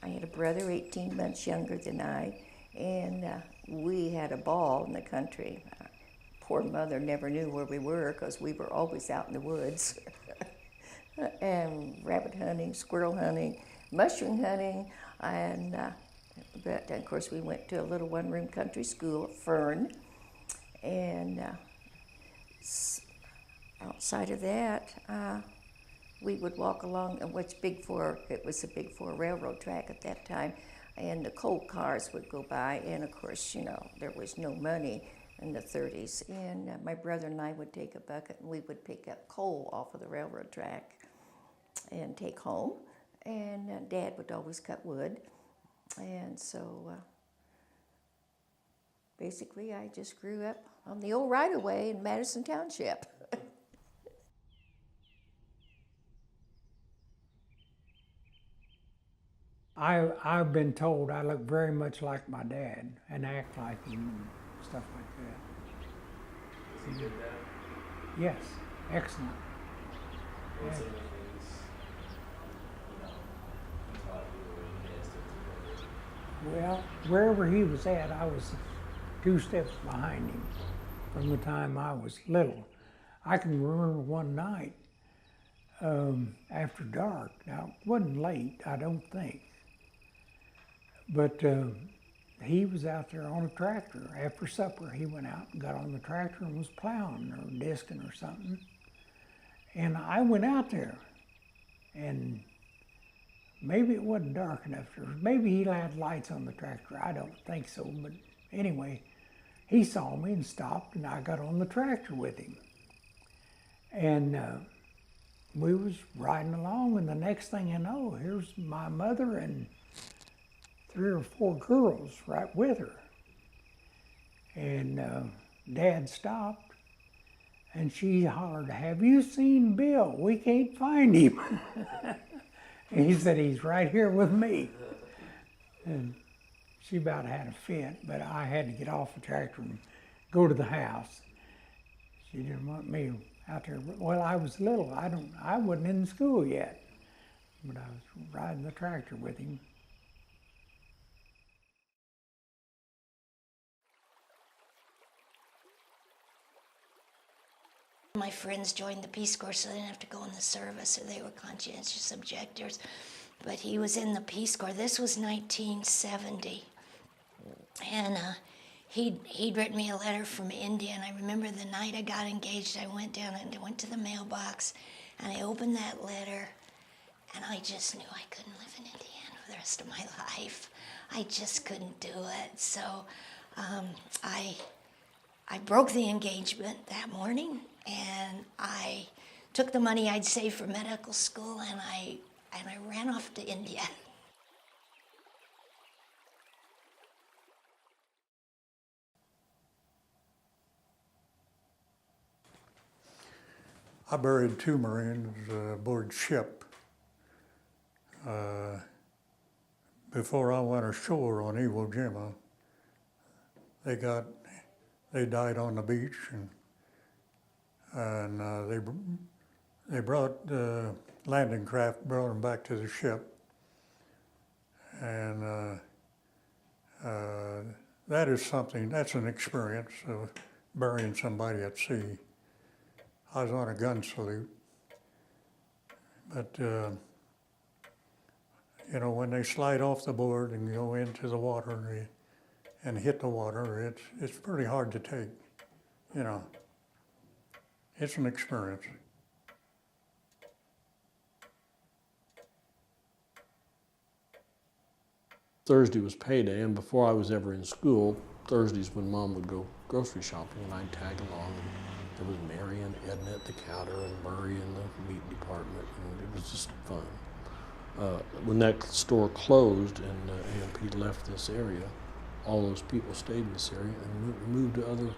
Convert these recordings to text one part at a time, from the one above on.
I had a brother 18 months younger than I, and we had a ball in the country. Poor mother never knew where we were because we were always out in the woods. And rabbit hunting, squirrel hunting, mushroom hunting, and but of course we went to a little one-room country school at Fern, and outside of that, we would walk along what's Big Four. It was a Big Four railroad track at that time, and the coal cars would go by. And of course, you know, there was no money in the 30s. And my brother and I would take a bucket and we would pick up coal off of the railroad track and take home. And Dad would always cut wood. And so basically, I just grew up on the old right-of-way in Madison Township. I've been told I look very much like my dad and act like him and stuff like that. Is he good dad? Yes, excellent. What's Yeah. some of the things, you know, he taught you or you guys did together? Well, wherever he was at, I was 2 steps behind him from the time I was little. I can remember one night after dark. Now, it wasn't late, I don't think, but he was out there on a tractor. After supper, he went out and got on the tractor and was plowing or disking or something. And I went out there, and maybe it wasn't dark enough. Maybe he had lights on the tractor. I don't think so, but anyway, he saw me and stopped, and I got on the tractor with him. And we was riding along, and the next thing I know, here's my mother and 3 or 4 girls right with her. And Dad stopped, and she hollered, "Have you seen Bill? We can't find him." And he said, "He's right here with me." And she about had a fit, but I had to get off the tractor and go to the house. She didn't want me out there. Well, I was little. I wasn't in school yet, but I was riding the tractor with him. My friends joined the Peace Corps so they didn't have to go in the service, or they were conscientious objectors. But he was in the Peace Corps. This was 1970. And he'd written me a letter from India, and I remember the night I got engaged, I went down and went to the mailbox, and I opened that letter, and I just knew I couldn't live in Indiana for the rest of my life. I just couldn't do it. So I broke the engagement that morning, and I took the money I'd saved for medical school, and I ran off to India. I buried 2 Marines aboard ship. Before I went ashore on Iwo Jima, they died on the beach, and they brought the landing craft, brought them back to the ship, and that's an experience of burying somebody at sea. I was on a gun salute, but you know, when they slide off the board and go into the water and hit the water, it's pretty hard to take. You know, it's an experience. Thursday was payday, and before I was ever in school, Thursdays when Mom would go grocery shopping, and I'd tag along. And there was Mary and Edna at the counter, and Murray in the meat department, and it was just fun. When that store closed and AMP left this area, all those people stayed in this area and moved to other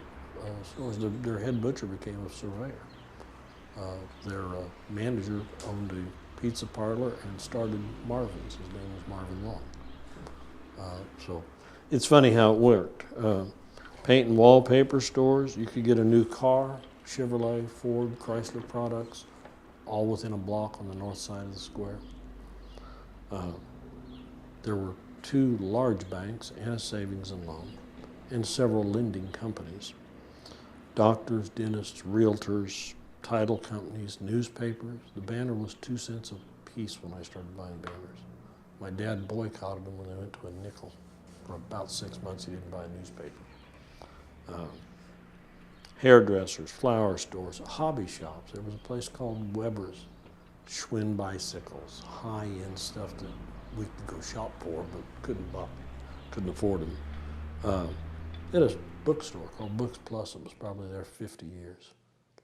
stores. Their head butcher became a surveyor. Their manager owned a pizza parlor and started Marvin's. His name was Marvin Long. So it's funny how it worked. Paint and wallpaper stores, you could get a new car, Chevrolet, Ford, Chrysler products, all within a block on the north side of the square. There were 2 large banks and a savings and loan, and several lending companies. Doctors, dentists, realtors, title companies, newspapers. The banner was 2 cents a piece when I started buying banners. My dad boycotted them when they went to a nickel. For about 6 months, he didn't buy a newspaper. Hairdressers, flower stores, hobby shops. There was a place called Weber's, Schwinn bicycles, high-end stuff that we could go shop for, but couldn't afford them. They had a bookstore called Books Plus. It was probably there 50 years.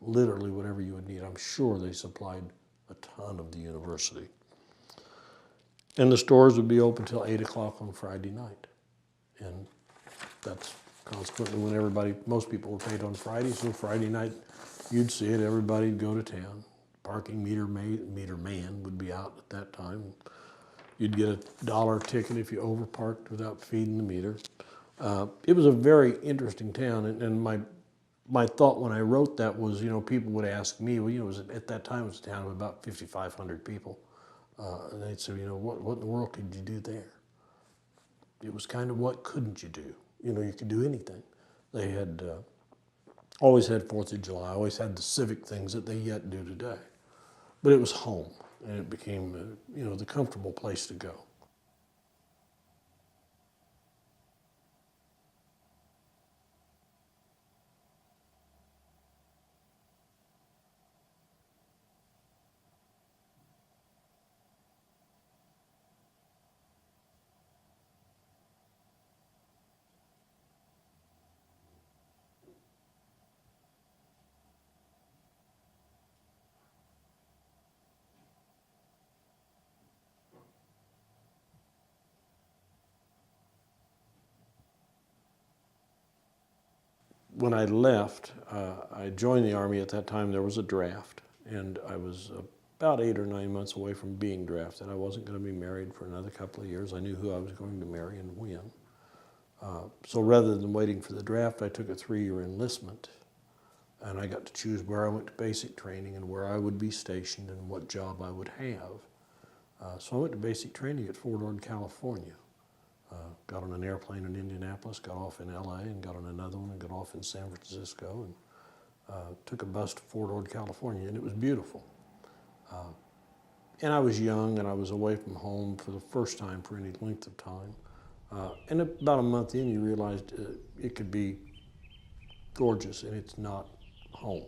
Literally whatever you would need. I'm sure they supplied a ton of the university. And the stores would be open till 8 o'clock on Friday night. And that's consequently when most people were paid on Friday, so Friday night you'd see it, everybody'd go to town. Parking meter man would be out at that time. You'd get a $1 ticket if you overparked without feeding the meter. It was a very interesting town, and my thought when I wrote that was, people would ask me, well, at that time it was a town of about 5,500 people. And they'd say, what in the world could you do there? It was kind of what couldn't you do? You could do anything. They had always had 4th of July, always had the civic things that they yet do today. But it was home, and it became, the comfortable place to go. When I left, I joined the Army. At that time, there was a draft, and I was about 8 or 9 months away from being drafted. I wasn't going to be married for another couple of years. I knew who I was going to marry and when. So rather than waiting for the draft, I took a 3-year enlistment, and I got to choose where I went to basic training and where I would be stationed and what job I would have. So I went to basic training at Fort Ord, California. Got on an airplane in Indianapolis, got off in LA, and got on another one and got off in San Francisco, and took a bus to Fort Ord, California, and it was beautiful. And I was young, and I was away from home for the first time for any length of time. And about a month in, you realized it could be gorgeous, and it's not home.